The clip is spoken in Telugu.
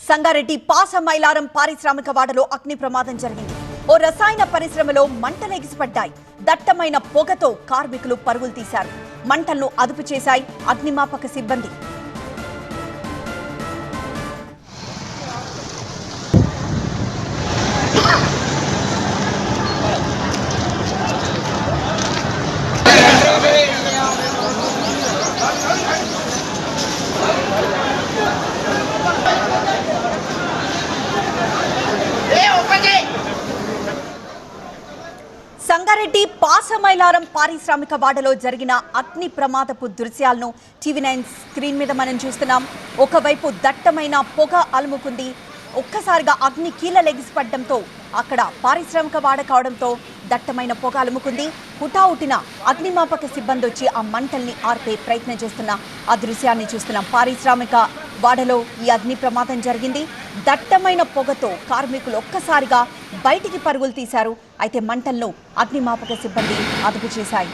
సంగారెడ్డి పాసమైలారం పారిశ్రామిక వాడలో అగ్ని ప్రమాదం జరిగింది. ఓ రసాయన పరిశ్రమలో మంటలు ఎగిసిపడ్డాయి. దట్టమైన పొగతో కార్మికులు పరుగులు తీశారు. మంటలను అదుపు చేశాయి అగ్నిమాపక సిబ్బంది. సంగారెడ్డి పాసమైలారం పారిశ్రామిక వాడలో జరిగిన అగ్ని ప్రమాదపు దృశ్యాలను టీవీ9 స్క్రీన్ మీద మనం చూస్తున్నాం. ఒకవైపు దట్టమైన పొగ అలుముకుంది. ఒక్కసారిగా అగ్ని కీలలెగిసిపడడంతో అక్కడ పారిశ్రామిక వాడ కావడంతో దట్టమైన పొగ అలుముకుంది. హుటాహుటిన అగ్నిమాపక సిబ్బంది వచ్చి ఆ మంటల్ని ఆర్పే ప్రయత్నం చేస్తున్న ఆ దృశ్యాన్ని చూస్తున్నాం. పారిశ్రామిక వాడలో ఈ అగ్ని ప్రమాదం జరిగింది. దట్టమైన పొగతో కార్మికులు ఒక్కసారిగా బయటికి పరుగులు తీశారు. అయితే మంటలను అగ్నిమాపక సిబ్బంది అదుపు చేశాయి.